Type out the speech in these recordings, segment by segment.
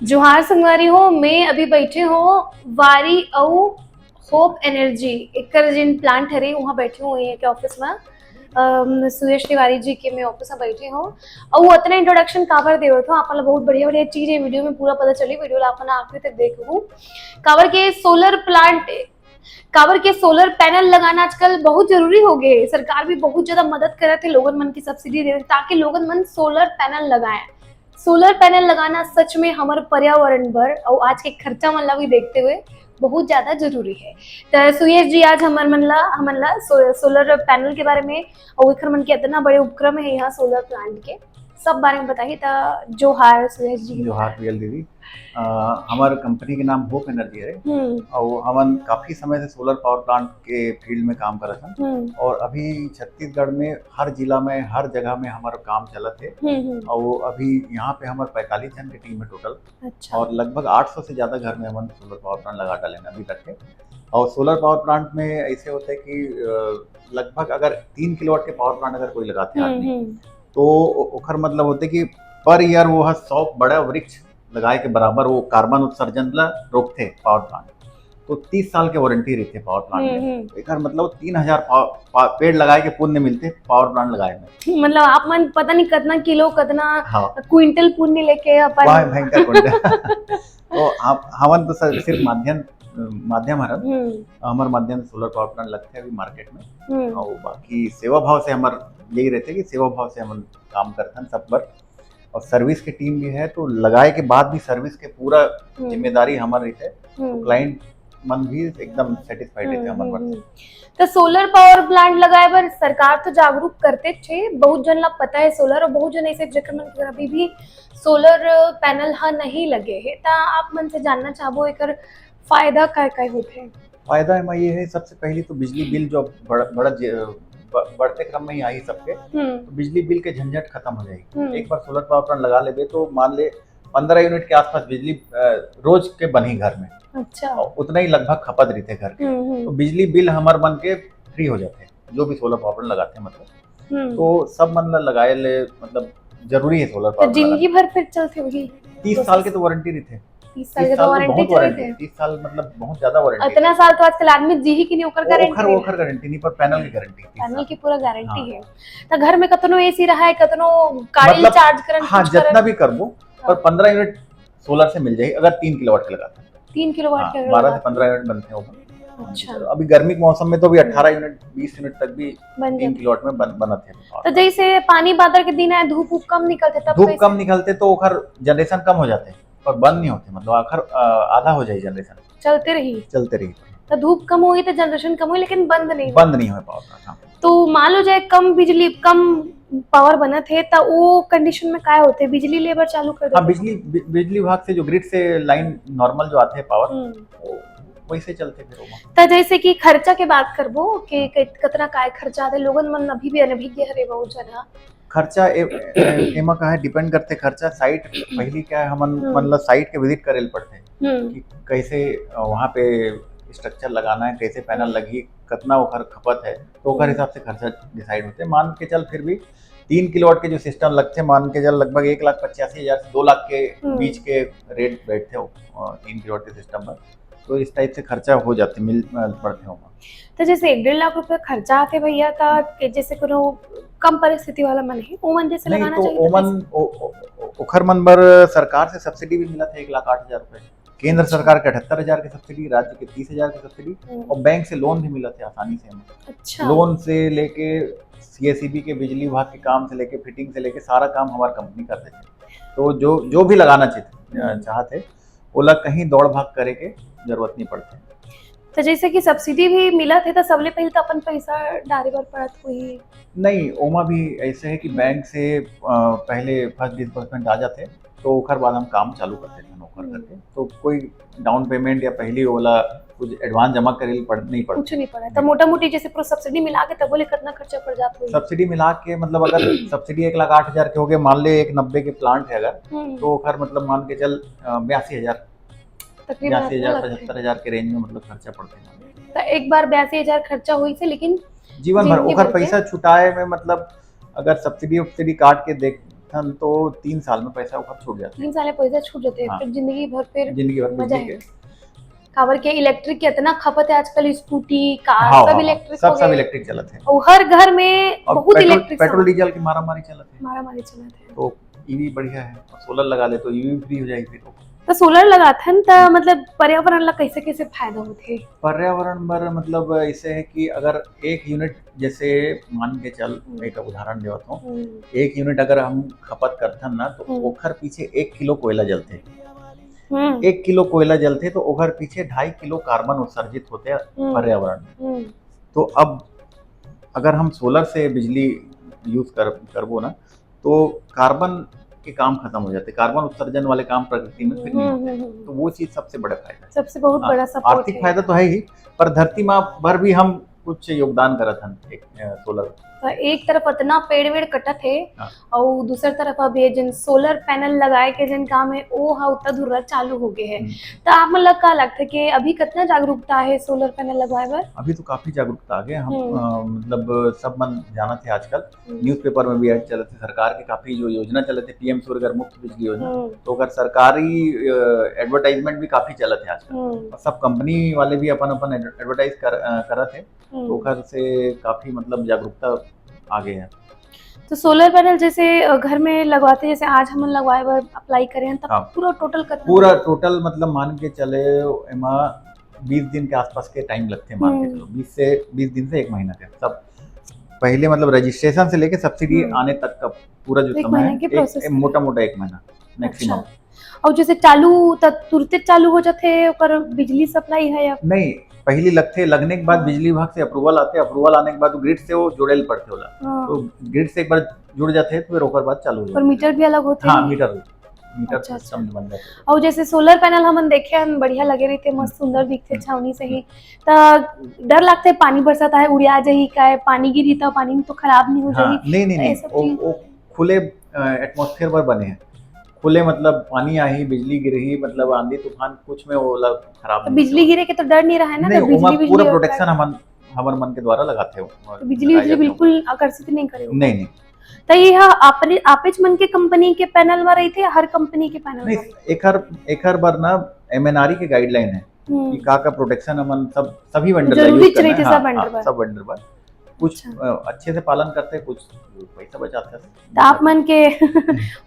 जोहार संगवारी हो, मैं अभी बैठे हो वारी अउ होप एनर्जी एकर जिन प्लांट हरे वहाँ बैठे हुए हैं के ऑफिस में। सुयश तिवारी जी के मैं ऑफिस में बैठे हो और उतना इंट्रोडक्शन काबर देवत हो आपन बहुत बढ़िया बढ़िया चीज है वीडियो में पूरा पता चली। वीडियो ला अपन आखिरी तक देखू काबर के सोलर प्लांट काबर के सोलर पैनल लगाना आजकल बहुत जरूरी हो गए। सरकार भी बहुत ज्यादा मदद करे थे लोगन मन की सब्सिडी दे ताकि लोगन मन सोलर पैनल लगाए। सोलर पैनल लगाना सच में हमारे पर्यावरण पर और आज के खर्चा मन ला भी देखते हुए बहुत ज्यादा जरूरी है। तो सुयश जी आज हमन ला सोलर पैनल के बारे में और एकर मन के इतना बड़े उपक्रम है यहाँ सोलर प्लांट के सब बारे में बताइए। तो जोहार सुयश जी। जोहार प्रियल दीदी। हमारे कंपनी के नाम होप एनर्जी है और हमन काफी समय से सोलर पावर प्लांट के फील्ड में काम करत हन और अभी छत्तीसगढ़ में हर जिला में हर जगह में हमारा काम चलत है और अभी यहाँ पे हमारे 45 जन की टीम है टोटल। अच्छा। और लगभग 800 से ज्यादा घर में हमन सोलर पावर प्लांट लगा डाले अभी तक के। और सोलर पावर प्लांट में ऐसे होता है कि लगभग अगर 3 किलोवाट के पावर प्लांट अगर कोई लगाते हैं आदमी तो ओखर मतलब होते कि पर ईयर वो 100 बड़ा वृक्ष लगाए के बराबर वो कार्बन उत्सर्जन ला रोकते पावर प्लांट। तो 30 साल के वारंटी रहते पावर प्लांट में। एकर मतलब 3000 पेड़ लगाए के पुण्य मिलते पावर प्लांट लगाए में। मतलब आप मन पता नहीं कितना किलो कितना क्विंटल पुण्य लेके अपन वाह भयंकर कुंडल। तो हमन तो सिर्फ माध्यम हमारे माध्यम से सोलर पावर प्लांट लगते हैं अभी मार्केट में। और बाकी सेवा भाव से हमार यही रहते कि सेवा भाव से हम काम करते हैं सब पर। और सर्विस की टीम भी है तो लगाए के बाद भी सर्विस के पूरा जिम्मेदारी हमारे रहते तो क्लाइंट मन भी एकदम सेटिस्फाइड रहते हमारे। तो सोलर पावर प्लांट लगाए पर सरकार तो जागरूक करते थे बहुत जन ला पता है सोलर और बहुत जन ऐसे जेकर मन के अभी भी सोलर पैनल हा नहीं लगे है। तो आप मन से जानना चाहबो एकर फायदा काय होते हैं। फायदा में ये है सबसे पहली तो बिजली बिल जो बढ़ते क्रम में ही आई सबके तो बिजली बिल के झंझट खत्म हो जाएगी। एक बार सोलर पावर प्लांट लगा ले तो मान ले 15 यूनिट के आसपास बिजली रोज के बनी घर में। अच्छा। और उतना ही लगभग खपत रहते घर के। तो बिजली बिल हमारे बन के फ्री हो जाते हैं जो भी सोलर पावर प्लांट लगाते हैं मतलब। तो सब मन लगाए ले मतलब जरूरी है सोलर पावर। जिंदगी भर फिर चलते होगी। 30 साल के तो वारंटी रहते हैं। 30 साल के तो वारंटी चलते हैं। 30 साल मतलब बहुत ज्यादा वारंटी। इतना साल तो आजकल आदमी जी ही की नहीं ओकर गारंटी। ओकर गारंटी नहीं पर पैनल की गारंटी। पैनल की पूरा गारंटी है। तो घर में कतनो एसी रहा है कतनो काइल चार्ज करन। हां जितना भी करबो पर 15 यूनिट सोलर से मिल जाएगी अगर 3 किलोवाट के लगाते हैं। 3 किलोवाट के 12 से 15 यूनिट बनते हैं। अच्छा। अभी गर्मी के मौसम में तो भी 18 यूनिट 20 यूनिट तक भी 3 किलोवाट में बनते हैं। तो जैसे पानी बादल के दिन है धूप कम निकलते तब धूप कम निकलते तो ओखर जनरेशन कम हो जाते पर बंद नहीं होते मतलब आखिर आधा हो जाए जनरेशन चलते रही। तो धूप कम हुई तो जनरेशन कम हुई लेकिन बंद नहीं हो पावर। तो मान लो जाए कम बिजली कम पावर बना थे तो वो कंडीशन में क्या होते बिजली लेबर चालू कर देते। हाँ बिजली विभाग से जो ग्रिड से लाइन नॉर्मल जो आते हैं पावर वैसे चलते फिर। तो जैसे कि खर्चा के बात करबो कि कितना काय खर्चा आते लोगन मन अभी भी अनभिज्ञ हरे बहुत जना। खर्चा एमा का है डिपेंड करते खर्चा साइट पहली क्या है हमन मतलब साइट के विजिट करेल पड़ते हैं कि कैसे वहाँ पे स्ट्रक्चर लगाना है कैसे पैनल लगी कितना ओखर खपत है तो ओखर हिसाब से खर्चा डिसाइड होते हैं। मान के चल फिर भी 3 किलोवाट के जो सिस्टम लगते हैं मान के चल लगभग 1,85,000 से 2 लाख के बीच के रेट बैठते हो 3 किलोवाट के सिस्टम पर। तो इस टाइप से खर्चा हो जाते मिल पड़ते होगा। तो जैसे 1.5 लाख रुपए खर्चा आते भैया का जैसे कोनो कम परिस्थिति वाला मन है ओमन जैसे लगाना चाहिए तो ओमन ओखर मन बर सरकार से सब्सिडी भी मिला था 1,08,000 रुपए। केंद्र सरकार के 78,000 की सब्सिडी राज्य के 30,000 की सब्सिडी और बैंक से लोन भी मिला था आसानी से हमें। अच्छा। लोन से लेके सीएसईबी के बिजली विभाग के काम से लेके फिटिंग से लेके सारा काम हमारी कंपनी करते थे। तो जो भी लगाना चाहते ओला कहीं दौड़ भाग करे के जरूरत नहीं पड़ती। तो जैसे कि सब्सिडी भी मिला थे तो सबले पहले तो अपन पैसा डारे बर पड़त हुई नहीं ओमा भी ऐसे है कि बैंक से पहले फर्स्ट डिस्बर्समेंट आ जाते तो ओखर बाद हम काम चालू करते थे नौकर करके। तो कोई डाउन पेमेंट या पहली वाला कुछ एडवांस जमा करे नहीं पड़ता कुछ नहीं पड़ा। तो मोटा मोटी जैसे पूरा सब्सिडी मिला के तब बोले कितना खर्चा पड़ जाता है। सब्सिडी मिला के मतलब अगर सब्सिडी 1,08,000 के हो गए मान ले 1,90 के प्लांट है अगर तो ओखर मतलब मान के चल 82,000 75,000 के रेंज में मतलब खर्चा पड़ते हैं। तो एक बार 82,000 खर्चा हुई से लेकिन जीवन भर ओखर पैसा छुटाए में मतलब अगर सब्सिडी काट के देख करथन तो 3 साल में पैसा ओकर छूट जाते 3 साल में पैसा छूट जाते हैं, हाँ। फिर जिंदगी भर फिर जिंदगी भर मजा बिजली है। के। काबर के इलेक्ट्रिक के इतना खपत है आजकल, स्कूटी कार हाँ सब हाँ इलेक्ट्रिक हो सब गए, इलेक्ट्रिक चलत है। और हर घर में और बहुत इलेक्ट्रिक पेट्रोल डीजल की मारा मारी चलत है, मारा मारी चलत है। तो ईवी बढ़िया है। और सोलर लगा ले तो ईवी फ्री हो जाएगी। फिर तो सोलर लगाथन त मतलब पर्यावरण ला कैसे कैसे फायदा होथे? पर्यावरण बर मतलब ऐसे है कि अगर 1 यूनिट, जैसे मान के चल, एक उदाहरण देवत हूँ, 1 यूनिट अगर हम खपत करथन ना तो ओखर पीछे 1 किलो कोयला जलते। 1 किलो कोयला जलते तो ओखर पीछे 2.5 किलो कार्बन उत्सर्जित होते पर्यावरण में। तो अब अगर हम सोलर से बिजली यूज करबो ना तो कार्बन के काम खत्म हो जाते, कार्बन उत्सर्जन वाले काम प्रकृति में फिर नहीं होते। तो वो चीज सबसे बड़ा फायदा है। सबसे बहुत हाँ, बड़ा सपोर्ट आर्थिक है। फायदा तो है ही, पर धरती माँ भर भी हम कुछ योगदान करत हन एक सोलर। तो एक तरफ इतना पेड़ वेड़ कटत है, हाँ। और दूसर तरफ अब ये जन सोलर पैनल लगाए के जन काम है वो हा उतना धुर्रा चालू हो गए है। तो आप मन लग का लगता है कि अभी कितना जागरूकता है सोलर पैनल लगवाए बर? अभी तो काफी जागरूकता आ गया। हम मतलब सब मन जाना थे आजकल, न्यूज़पेपर में भी ऐड चलत थे, सरकार के काफी जो योजना चलत थे, पीएम सूर्य घर मुफ्त बिजली योजना, तो अगर सरकारी एडवर्टाइजमेंट भी काफी चलत है आजकल, और सब कंपनी वाले भी अपन अपन एडवर्टाइज करत है, तो ओकर से काफी मतलब जागरूकता आ गए हैं। तो सोलर पैनल जैसे घर में लगवाते, जैसे आज हम लगवाए बर अप्लाई करे हैं, तब हाँ। पूरा टोटल कितना? पूरा टोटल मतलब मान के चले एमा 20 दिन के आसपास के टाइम लगते हैं, मान के चलो 20 दिन से 1 महीना के सब। पहले मतलब रजिस्ट्रेशन से लेके सब्सिडी आने तक का पूरा जो एक समय महीने की प्रोसेस है, है। मोटा मोटा 1 महीना मैक्सिमम। और जैसे चालू तुरंत चालू हो जाते ओकर बिजली सप्लाई है या नहीं, पहली लगने के बाद बिजली विभाग से अप्रूवल आते, अप्रूवल आने के बाद ग्रिड से वो जुड़े पड़ते होला, तो ग्रिड से एक बार जुड़ जाते हैं तो फिर ओकर बाद चालू हो और जाते। मीटर भी अलग होते हैं? हाँ, मीटर अच्छा, सिस्टम बन जाते हैं। और जैसे सोलर पैनल हमन देखे हम बढ़िया लगे रही थे, मस्त सुंदर दिखते छावनी से ही, तो डर लगता है पानी बरसाता है उड़िया जाही का, पानी गिरी तो पानी तो खराब नहीं हो हाँ, जाही? नहीं वो खुले एटमॉस्फेयर पर बने हैं, खुले मतलब पानी आही, बिजली गिरही, मतलब आंधी तूफान कुछ में वो खराब तो नहीं बिजली गिरे के तो डर नहीं रहा है ना? नहीं, तो बिजली पूरा प्रोटेक्शन हमर मन के द्वारा लगाते हो। तो बिजली बिल्कुल आकर्षित नहीं करे? नहीं। तो ये अपने आपेच मन के कंपनी के पैनल में रही थे, हर कंपनी के पैनल में? एक हर बार ना एमएनआरई के गाइडलाइन है कि का प्रोटेक्शन हमन सभी वेंडर जरूरी रही थी सब वेंडर पर कुछ अच्छे से पालन करते, कुछ पैसा बचाते। तो आप मन के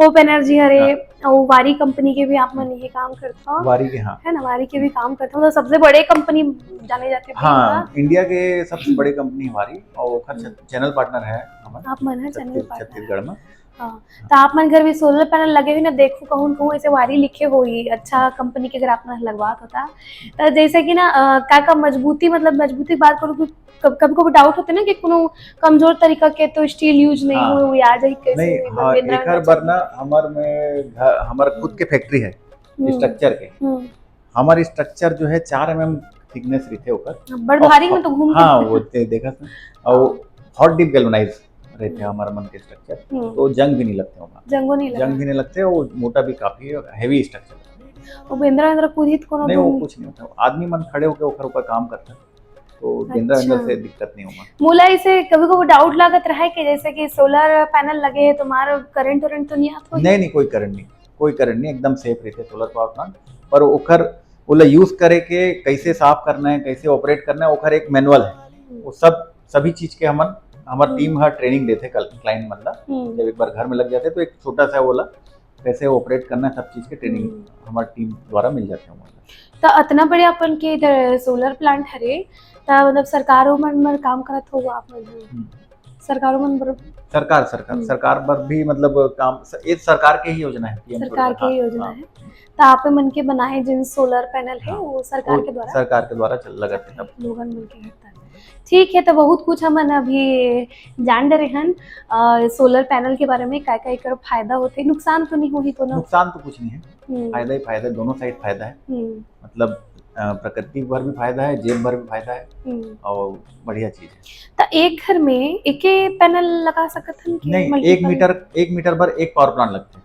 होप एनर्जी हरे और वारी कंपनी के भी आप मन ये काम करते हो? वारी के, हाँ है ना, वारी के भी काम करते हो, तो सबसे बड़े कंपनी जाने जाते हैं। हाँ, इंडिया के सबसे बड़ी कंपनी हमारी, और चैनल पार्टनर है हमारा। आप मन है चैनल पार्टनर छत्तीसगढ़ में। हाँ, तो आप मन घर में सोलर पैनल लगे हुए ना, देखो कहूँ कहूँ ऐसे वारी लिखे हुई अच्छा कंपनी के अगर आप मन लगवात होता, तो जैसे कि ना का मजबूती, मतलब मजबूती बात करूँ, कभी कभी डाउट होते ना कि कोनो कमजोर तरीका के तो स्टील यूज नहीं हो या जाए कैसे? नहीं, हाँ, एक हर बार ना हमार खुद के फैक्ट्री है स्ट्रक्चर के, हमारे स्ट्रक्चर जो है 4 mm थिकनेस रहते ओकर, बड़ भारी में तो घूम हाँ वो देखा था, और हॉट डिप गैल्वेनाइज रहते हैं हमारे मन के स्ट्रक्चर, तो जंग भी नहीं लगते, जंग भी नहीं लगते, और मोटा भी काफी हैवी स्ट्रक्चर। और बेंद्रा कूदित कोनो नहीं, वो कुछ नहीं होता, आदमी मन खड़े होकर ओकर ऊपर काम करता है, तो बेंद्रा से दिक्कत नहीं होगा। मोला इसे कभी कभी डाउट लागत रहा है कि जैसे कि सोलर पैनल लगे है, तुम्हारा करंट तो नहीं आता? नहीं, कोई करंट नहीं, एकदम सेफ रहते सोलर पावर प्लांट। पर ओकर ओला यूज करे के कैसे साफ करना है, कैसे ऑपरेट करना है, ओकर एक मैनुअल है, वो सभी चीज के हमार टीम हर ट्रेनिंग देते क्लाइंट मतलब, जब एक बार घर में लग जाते तो एक छोटा सा बोला कैसे ऑपरेट करना है, सब चीज के ट्रेनिंग हमारी टीम द्वारा मिल जाते हैं। तो इतना बड़े अपन के इधर सोलर प्लांट हरे, तो मतलब सरकारों मन काम करत होगा आप मन? सरकारों मन सरकार पर भी मतलब काम, ये सरकार के ही योजना है, सरकार की योजना है। तो आप मन के बनाए जिन सोलर पैनल है वो सरकार के द्वारा लगाते हैं लोगन मन के घर। ठीक है, तो बहुत कुछ हम अभी जान रहे हैं सोलर पैनल के बारे में, क्या क्या कर फायदा होते, नुकसान तो नहीं होगी? तो नुकसान तो कुछ नहीं है, फायदा ही फायदा, दोनों साइड फायदा है, मतलब प्रकृति पर भी फायदा है, जेब पर भी फायदा है, और बढ़िया चीज है। तो एक घर में एक पैनल लगा सकते हैं? नहीं, 1 मीटर पर एक पावर प्लांट लगते हैं।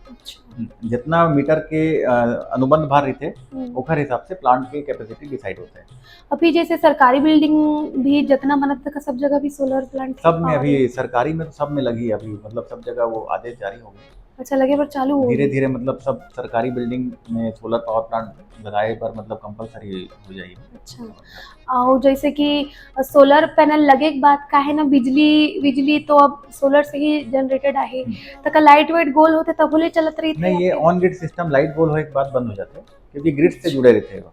जितना मीटर के अनुबंध भार रहते ओकर हिसाब से प्लांट की कैपेसिटी डिसाइड होता है। अभी जैसे सरकारी बिल्डिंग भी जितना बनत तक सब जगह भी सोलर प्लांट सब में, अभी सरकारी में तो सब में लगी, अभी मतलब सब जगह वो आदेश जारी हो गए, अच्छा लगे पर चालू हो धीरे गई। धीरे मतलब सब सरकारी बिल्डिंग में सोलर पावर प्लांट लगाए पर मतलब कंपलसरी हो जाएगी। अच्छा और जैसे कि सोलर पैनल लगे के बाद का है ना बिजली बिजली तो अब सोलर से ही जनरेटेड आहे तो का लाइट वेट गोल होते तब बोले चलत रही थे नहीं, या ये फिर ऑन ग्रिड सिस्टम लाइट गोल होने के बाद बंद हो जाते हैं क्योंकि ग्रिड से जुड़े रहते हैं।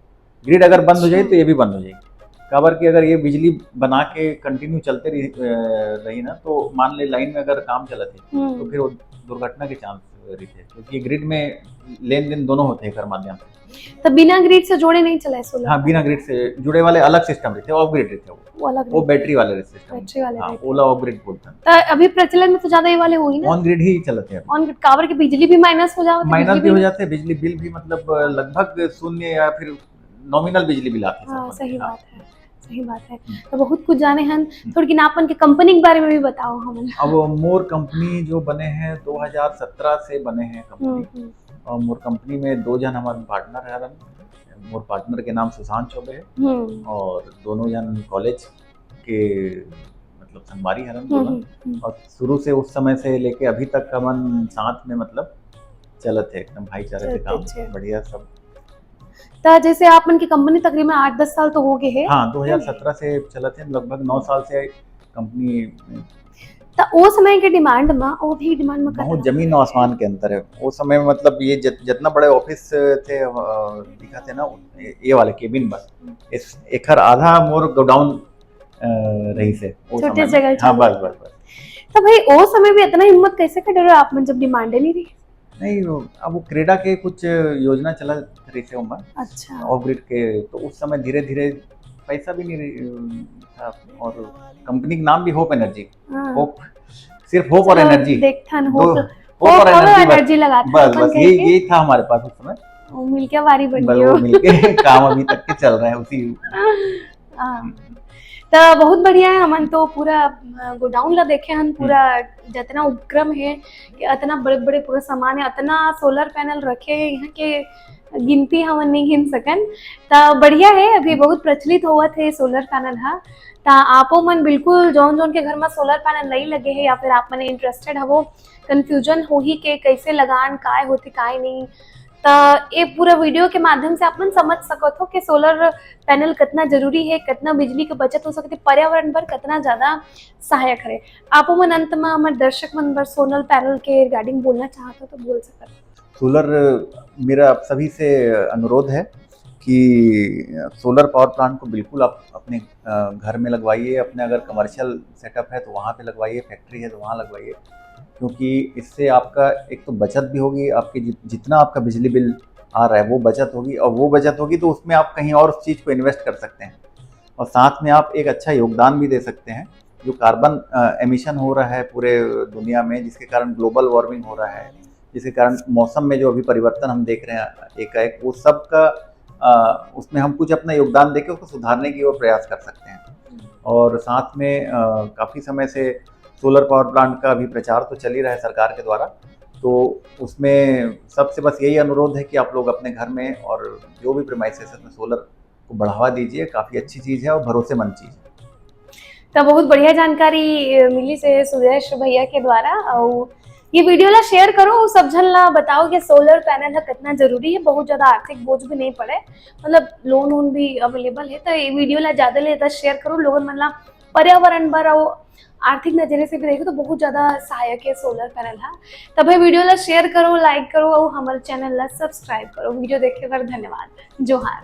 ग्रिड अगर बंद हो जाए अच्छा तो ये भी बंद हो जाएगी। काबर की अगर ये बिजली बना के कंटिन्यू चलते रही ना तो मान ले लाइन में अगर काम चलत है तो फिर वो दुर्घटना के चांस रहते हैं क्योंकि ग्रिड में लेन देन दोनों होते हैं कर माध्यम से। तो बिना ग्रिड से जोड़े नहीं चला है सोलर हाँ, बिना ग्रिड से जुड़े वाले अलग सिस्टम रहते हैं, ऑफ ग्रिड रहते हैं वो अलग वो रहते बैटरी वाले सिस्टम। बैटरी वाले हाँ, रहते ओला ऑफ ग्रिड बोलते हैं। तो अभी प्रचलन में तो ज्यादा ये वाले हुई ना ऑन ग्रिड ही चलते हैं। ऑन ग्रिड कावर की बिजली भी माइनस हो जावत है, माइनस बिजली भी हो बिल जाते हैं, बिजली बिल भी मतलब लगभग शून्य या फिर नॉमिनल बिजली बिल आते हैं हाँ सब। सही हाँ। बात है सही बात है। तो बहुत कुछ जाने हन थोड़ी किनापन के कंपनी के बारे में भी बताओ हमें। अब मोर कंपनी जो बने हैं 2017 से बने हैं कंपनी। और मोर कंपनी में 2 जन हमारे पार्टनर है। मोर पार्टनर के नाम सुशांत चौबे है और दोनों जन कॉलेज के मतलब संगवारी हरन दोनों। और शुरू से उस समय से लेके अभी तक हमन साथ में मतलब चलत है एकदम भाईचारे से काम बढ़िया सब। तो जैसे आप मन की कंपनी तकरीबन 8-10 साल तो हो गए है हाँ, 2017 से चलत है, लगभग 9 साल से कंपनी। तो वो समय के डिमांड में वो भी डिमांड में बहुत कितना जमीन और आसमान के अंतर है। वो समय में मतलब ये जितना बड़े ऑफिस थे दिखा थे ना ये वाले केबिन बस इस एकर आधा मोर गोडाउन रही से वो छोटे समय में। जगह हाँ, बस बस बस। तो भाई वो समय भी इतना हिम्मत कैसे कर रहे हो आप मन जब डिमांड नहीं रही। नहीं अब वो क्रेडा के कुछ योजना चला रही थे उम्र अच्छा ऑफ ग्रिड के तो उस समय धीरे धीरे पैसा भी नहीं था और कंपनी का नाम भी होप एनर्जी। होप सिर्फ होप और एनर्जी देखथन दो होप होप और एनर्जी लगाते बस बस यही था हमारे पास उस समय। वो मिलके वारी बन बस गई वो मिलके काम अभी तक के चल रहे हैं उसी। तो बहुत बढ़िया है हमन तो पूरा गोडाउन ला देखे हन पूरा जितना उपक्रम है कि इतना बड़े बड़े पूरा सामान है इतना सोलर पैनल रखे हैं यहाँ के गिनती हमन नहीं गिन सकन। तो बढ़िया है अभी बहुत प्रचलित होवत है सोलर पैनल हा। तो आपो मन बिल्कुल जौन जौन के घर में सोलर पैनल नहीं लगे है या फिर आप मन इंटरेस्टेड हवो कंफ्यूजन हो ही के कैसे लगान काय होती काय नहीं तो ये पूरा वीडियो के माध्यम से आप मन समझ सकत हो कि सोलर पैनल कितना जरूरी है कितना बिजली की बचत हो सकती पर्यावरण पर कितना ज्यादा सहायक है। आप मन अंत में हमारे दर्शक मन पर सोलर पैनल के रिगार्डिंग बोलना चाहते हो तो बोल सकते। सोलर मेरा आप सभी से अनुरोध है कि सोलर पावर प्लांट को बिल्कुल आप अपने घर में लगवाइए। अपने अगर कमर्शियल सेटअप है तो वहाँ पे लगवाइए, फैक्ट्री है तो वहाँ लगवाइए क्योंकि इससे आपका एक तो बचत भी होगी। आपकी जितना आपका बिजली बिल आ रहा है वो बचत होगी और वो बचत होगी तो उसमें आप कहीं और उस चीज़ को इन्वेस्ट कर सकते हैं और साथ में आप एक अच्छा योगदान भी दे सकते हैं। जो कार्बन एमिशन हो रहा है पूरे दुनिया में जिसके कारण ग्लोबल वार्मिंग हो रहा है जिसके कारण मौसम में जो अभी परिवर्तन हम देख रहे हैं एकाएक वो सब का उसमें हम कुछ अपना योगदान देके उसको सुधारने की ओर प्रयास कर सकते हैं। और साथ में काफ़ी समय से सोलर पावर प्लांट का अभी प्रचार तो चल ही रहा है सरकार के द्वारा तो उसमें सबसे बस यही अनुरोध है कि आप लोग अपने घर में और जो भी प्रीमाइसेस में सोलर को बढ़ावा दीजिए। काफ़ी अच्छी चीज़ है और भरोसेमंद चीज़ है। तो बहुत बढ़िया जानकारी मिली से सुरेश भैया के द्वारा और ये वीडियो ला शेयर करो सब जन ला बताओ कि सोलर पैनल कितना जरूरी है। बहुत ज्यादा आर्थिक बोझ भी नहीं पड़े मतलब लोन वोन भी अवेलेबल है तो ये वीडियो ला ज्यादा ले ज्यादा शेयर करो लोगन मन ला पर्यावरण पर और आर्थिक नजरिए से भी देखो तो बहुत ज्यादा सहायक है सोलर पैनल हा। तब वीडियो ला शेयर करो लाइक करो और हमारे चैनल ला सब्सक्राइब करो। वीडियो देखे पर धन्यवाद। जोहार।